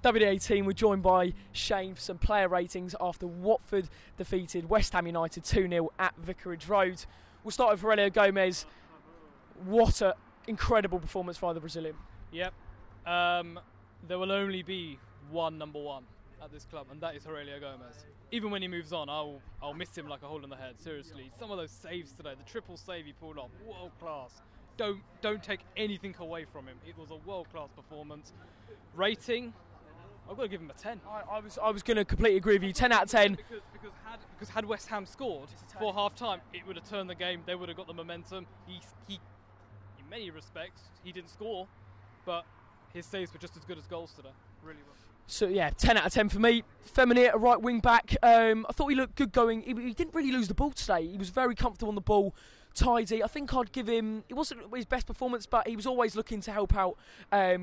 WD18, we're joined by Shane for some player ratings after Watford defeated West Ham United 2-0 at Vicarage Road. We'll start with Aurelio Gomez. What an incredible performance by the Brazilian. Yep. There will only be one number one at this club, and that is Aurelio Gomez. Even when he moves on, I'll miss him like a hole in the head, seriously. Some of those saves today, the triple save he pulled off, world class. Don't take anything away from him. It was a world class performance. Rating, I've got to give him a 10. I was going to completely agree with you. 10 out of 10. Because had West Ham scored for half time, it would have turned the game. They would have got the momentum. He in many respects, he didn't score, but his saves were just as good as goals today. Really well. So yeah, 10 out of 10 for me. Feminier, a right wing back. I thought he looked good going. He didn't really lose the ball today. He was very comfortable on the ball, tidy. I think I'd give him. It wasn't his best performance, but he was always looking to help out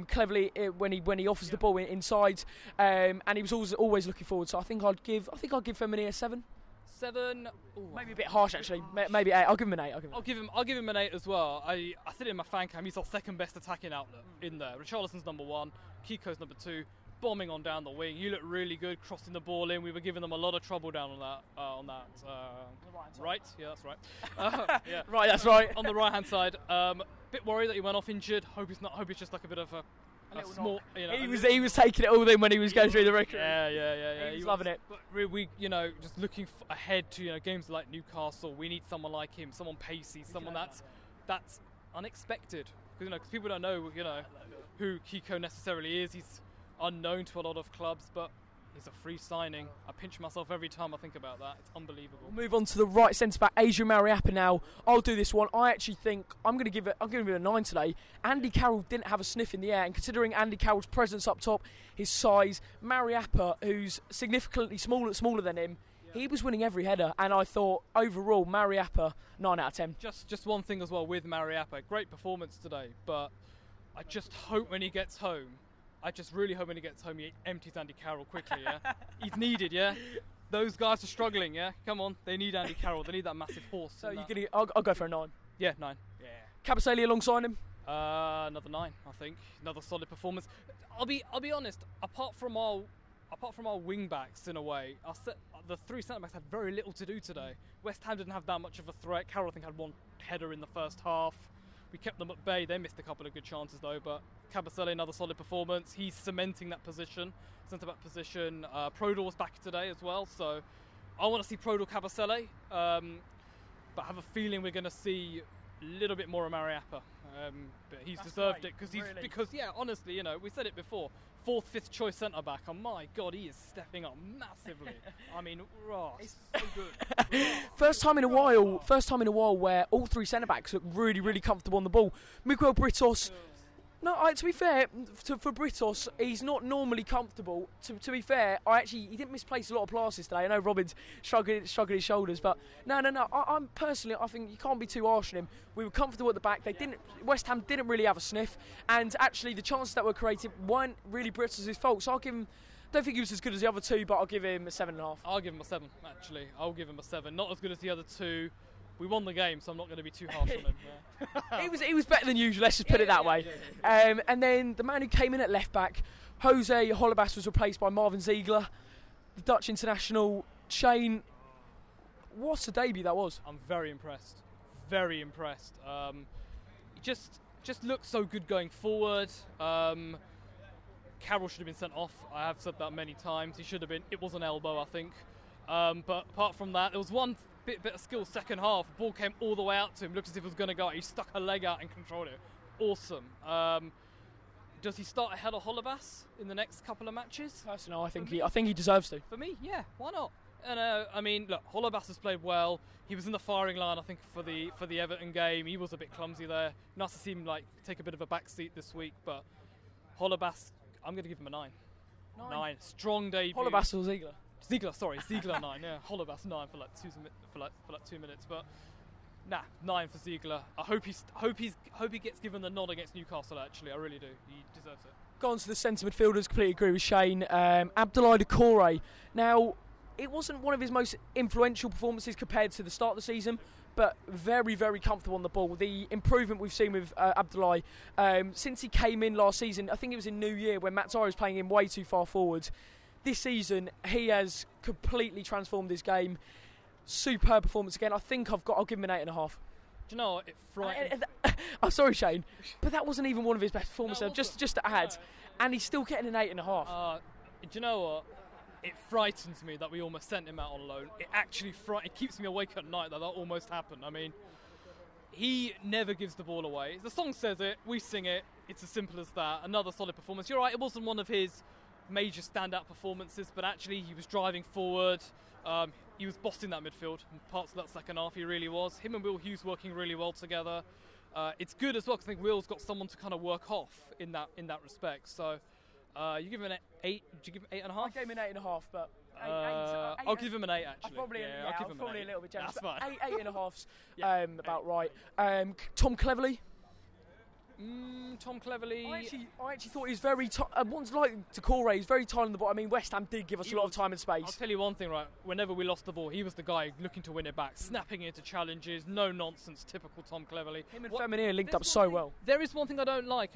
cleverly when he offers the ball inside, and he was always looking forward. So I think I'd give Feminier a 7. 7. Ooh. Maybe a bit harsh actually. Maybe 8. I'll give him an 8. I'll give him an 8 as well. I said it in my fan cam. He's our second best attacking outlet in there. Richarlison's number 1. Kiko's number 2. Bombing on down the wing. You look really good crossing the ball in. We were giving them a lot of trouble down on that. Right? Yeah, that's right. Yeah. Right, that's right. On the right hand side. Bit worried that he went off injured. Hope it's just like a bit of a small. You know, he was taking it all in when he was going through the record. Yeah. He was loving it. But we just looking ahead to games like Newcastle. We need someone like him, someone pacey, someone that's unexpected. Because people don't know who Kiko necessarily is. He's unknown to a lot of clubs, but he's a free signing. I pinch myself every time I think about that. It's unbelievable. We'll move on to the right centre back, Adrian Mariappa now. I'll do this one. I actually think I'm going to give it a 9 today. Andy Carroll didn't have a sniff in the air, and considering Andy Carroll's presence up top, his size, Mariappa, who's significantly smaller than him, he was winning every header, and I thought overall Mariappa 9 out of 10. Just one thing as well with Mariappa, great performance today, but I just hope when he gets home. I just really hope when he gets home he empties Andy Carroll quickly, yeah? He's needed, yeah? Those guys are struggling, yeah? Come on, they need Andy Carroll. They need that massive horse. So I'll go for a 9. Yeah, 9. Yeah. Cabasele alongside him? Another 9, I think. Another solid performance. I'll be honest, apart from our wing backs in a way, the 3 centre backs had very little to do today. West Ham didn't have that much of a threat. Carroll I think had 1 header in the first half. We kept them at bay. They missed a couple of good chances though, but Cabasele, another solid performance. He's cementing that position, centre-back position. Prodor's back today as well, so I want to see Prodor, Cabasele, but I have a feeling we're going to see a little bit more of Mariappa. But he's deserved it because honestly, we said it before. 4th, 5th choice centre back, and my God, he is stepping up massively. I mean, it's so good. First time in a while where all 3 centre backs look really, really comfortable on the ball. Miguel Britos. No, to be fair, for Britos, he's not normally comfortable. To be fair, he didn't misplace a lot of passes today. I know Robin's shrugging his shoulders, but no. I think you can't be too harsh on him. We were comfortable at the back. West Ham didn't really have a sniff, and actually the chances that were created weren't really Britos' fault. So I'll give him. Don't think he was as good as the other 2, but I'll give him a 7.5. I'll give him a 7. Actually, I'll give him a 7. Not as good as the other 2. We won the game, so I'm not going to be too harsh on him. Yeah. He was better than usual, let's just put it that way. Yeah. And then the man who came in at left back, Jose Holebas, was replaced by Marvin Ziegler, the Dutch international. Shane, what a debut that was. I'm very impressed. Very impressed. He just looked so good going forward. Carroll should have been sent off. I have said that many times. He should have been. It was an elbow, I think. But apart from that, there was one bit of skill second half. The ball came all the way out to him. Looked as if it was going to go out. He stuck a leg out and controlled it. Awesome. Does he start ahead of Holebas in the next couple of matches? Personally, I think he deserves to. For me, yeah. Why not? And look, Holebas has played well. He was in the firing line, I think, for the Everton game. He was a bit clumsy there. Nice to see him take a bit of a back seat this week. But Holebas, I'm going to give him a 9. 9. Strong debut. Holebas or Ziegler? Ziegler 9. Yeah, Holebas 9 for like 2 minutes, but 9 for Ziegler. I hope he gets given the nod against Newcastle. Actually, I really do. He deserves it. Gone to the centre midfielders. Completely agree with Shane. Abdoulaye Doucouré. Now, it wasn't one of his most influential performances compared to the start of the season, but very, very comfortable on the ball. The improvement we've seen with Abdullahi since he came in last season, I think it was in New Year when Matchday was playing him way too far forward. This season, he has completely transformed his game. Superb performance again. I think I'll give him an 8.5. Do you know what? It frightened. I'm sorry, Shane, but that wasn't even one of his best performances. Just to add, and he's still getting an 8.5. Do you know what? It frightens me that we almost sent him out on loan. It actually it keeps me awake at night that almost happened. I mean, he never gives the ball away. The song says it, we sing it. It's as simple as that. Another solid performance. You're right, it wasn't one of his major standout performances, but actually he was driving forward. He was bossing that midfield in parts of that second half. He really was. Him and Will Hughes working really well together. It's good as well because I think Will's got someone to kind of work off in that respect. So you give him an 8. Did you give him 8.5? I gave him an 8.5, but I'll give him an 8 actually. I'll give him probably a little bit generous. That's fine. 8.5's about right. Tom Cleverley. Tom Cleverley. I actually thought he was very. One's like Decore, he's very tight on the ball. I mean, West Ham did give us a lot of time and space. I'll tell you one thing, right? Whenever we lost the ball, he was the guy looking to win it back, snapping into challenges, no nonsense, typical Tom Cleverley. Him and Feminier linked up so well. There is one thing I don't like,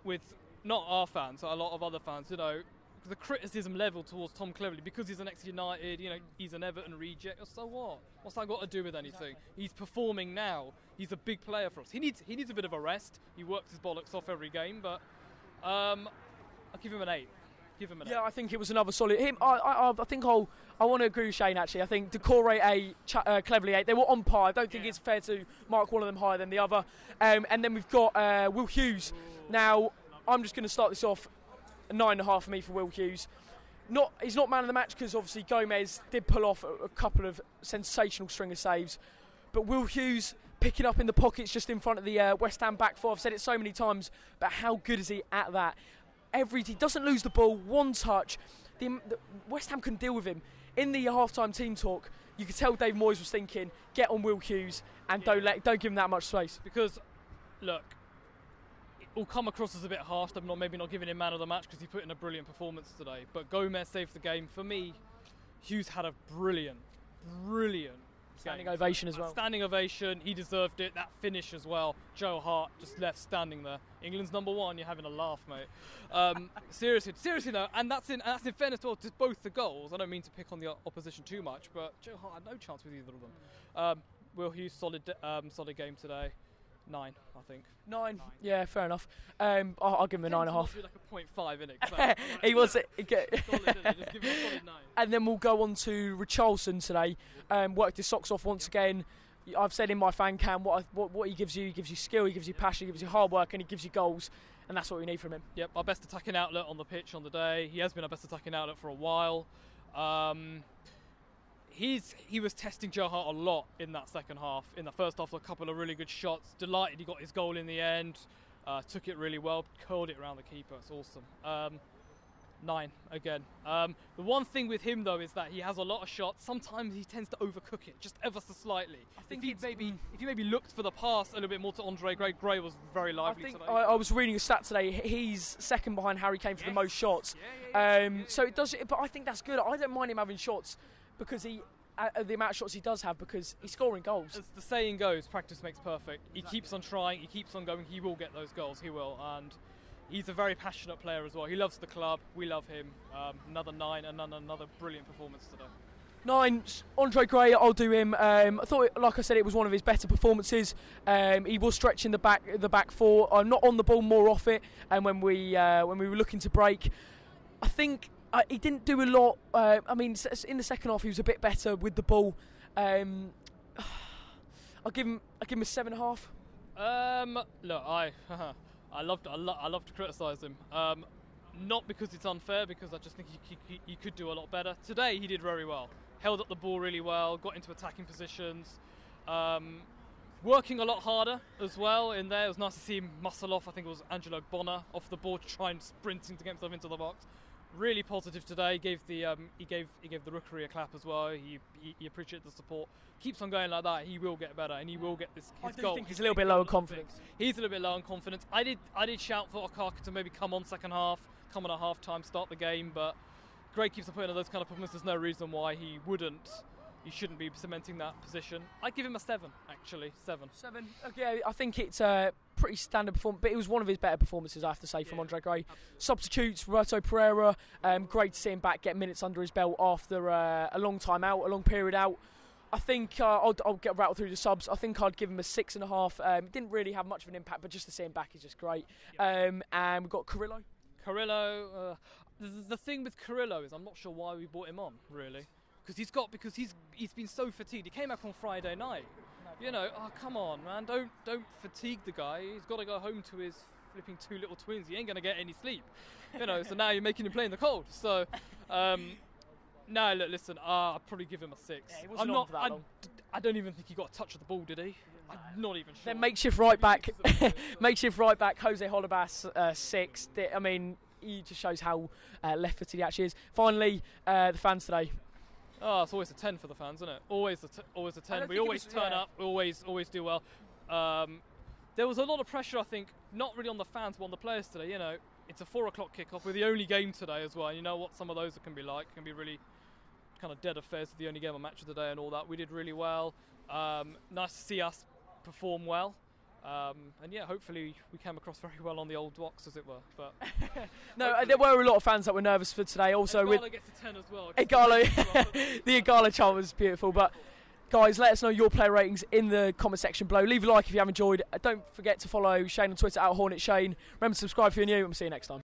with not our fans, but a lot of other fans, the criticism level towards Tom Cleverley because he's an ex-United, he's an Everton reject. So what? What's that got to do with anything? Exactly. He's performing now. He's a big player for us. He needs a bit of a rest. He works his bollocks off every game, but I'll give him an 8. I think it was another solid. I think I want to agree with Shane actually. I think Decore 8, Cleverley 8. They were on par. I don't think it's fair to mark one of them higher than the other. And then we've got Will Hughes. Now I'm just going to start this off. 9.5 for me for Will Hughes. He's not man of the match because obviously Gomez did pull off a couple of sensational string of saves, but Will Hughes picking up in the pockets just in front of the West Ham back four. I've said it so many times, but how good is he at that? He doesn't lose the ball, one touch. The West Ham can deal with him. In the half-time team talk, you could tell Dave Moyes was thinking, get on Will Hughes and don't give him that much space. Because, look, will come across as a bit harsh. I'm maybe not giving him man of the match because he put in a brilliant performance today. But Gomez saved the game. For me, Hughes had a brilliant standing ovation as well. Standing ovation. He deserved it. That finish as well. Joe Hart just left standing there. England's number 1. You're having a laugh, mate. Seriously though, and that's in fairness to both the goals. I don't mean to pick on the opposition too much, but Joe Hart had no chance with either of them. Will Hughes solid game today. 9, I think. 9. Yeah, fair enough. I'll give him a 9.5. Like a 0.5, innit? He was. Solid, just give him a solid 9. And then we'll go on to Richarlison today. Worked his socks off once again. I've said in my fan cam what he gives you. He gives you skill, he gives you passion, he gives you hard work, and he gives you goals. And that's what we need from him. Yep, our best attacking outlet on the pitch on the day. He has been our best attacking outlet for a while. He was testing Joe Hart a lot in that second half. In the first half, a couple of really good shots. Delighted he got his goal in the end. Took it really well, curled it around the keeper. It's awesome. 9 again. The one thing with him though is that he has a lot of shots. Sometimes he tends to overcook it just ever so slightly. I think if you maybe looked for the pass a little bit more to Andre Gray. Gray was very lively today. I was reading a stat today. He's second behind Harry Kane for the most shots. So it does. But I think that's good. I don't mind him having shots. Because the amount of shots he does have, because he's scoring goals. As the saying goes, practice makes perfect. He keeps on trying, he keeps on going, he will get those goals, he will. And he's a very passionate player as well. He loves the club, we love him. Another 9 and another brilliant performance today. 9, Andre Gray, I'll do him. I thought, like I said, it was one of his better performances. He was stretching the back four, not on the ball, more off it. And when we were looking to break, I think he didn't do a lot. I mean, in the second half, he was a bit better with the ball. I'll give him a 7.5. Look, I love to criticise him. Not because it's unfair, because I just think he could do a lot better. Today, he did very well. Held up the ball really well. Got into attacking positions. Working a lot harder as well in there. It was nice to see him muscle off. I think it was Angelo Bonner off the ball, trying sprinting to get himself into the box. Really positive today. He gave the Rookery a clap as well. He appreciated the support. Keeps on going like that. He will get better, and he will get his goal. I think he's a little bit low on confidence. He's a little bit low on confidence. I did shout for Okaka to maybe come on second half, come on at half time, start the game. But Gray keeps on putting in those kind of performances. There's no reason why he wouldn't you shouldn't be cementing that position. I'd give him a 7, actually. 7. 7. Okay, I think it's pretty standard performance, but it was one of his better performances, I have to say, from Andre Gray. Absolutely. Substitutes, Roberto Pereira, great to see him back, get minutes under his belt after a long time out, a long period out. I think I'll get rattled through the subs. I think I'd give him a 6.5. Didn't really have much of an impact, but just to see him back is just great. And we've got Carrillo. Carrillo, the thing with Carrillo is I'm not sure why we brought him on, really. Because he's been so fatigued. He came back on Friday night. You know, oh come on, man! Don't fatigue the guy. He's got to go home to his flipping 2 little twins. He ain't gonna get any sleep. You know. So now you're making him play in the cold. So, no, look, listen. I'd probably give him a 6. Yeah, he wasn't on for that long. I don't even think he got a touch of the ball, did he? I'm not even sure. Then makeshift right back, Jose Holebas, 6. I mean, he just shows how left-footed he actually is. Finally, the fans today. Oh, it's always a 10 for the fans, isn't it? Always a 10. We always turn up. We always do well. There was a lot of pressure, I think, not really on the fans, but on the players today. You know, it's a 4 o'clock kickoff. We're the only game today as well. And you know what some of those can be like. Can be really kind of dead affairs. The only game on Match of the Day and all that. We did really well. Nice to see us perform well. And yeah, hopefully we came across very well on the old box, as it were. But no, there were a lot of fans that were nervous for today. Also, Igalo gets a 10 as well. The Igalo chant was beautiful. But guys, let us know your player ratings in the comment section below. Leave a like if you have enjoyed. Don't forget to follow Shane on Twitter @HornetShane. Remember to subscribe if you're new, and we'll see you next time.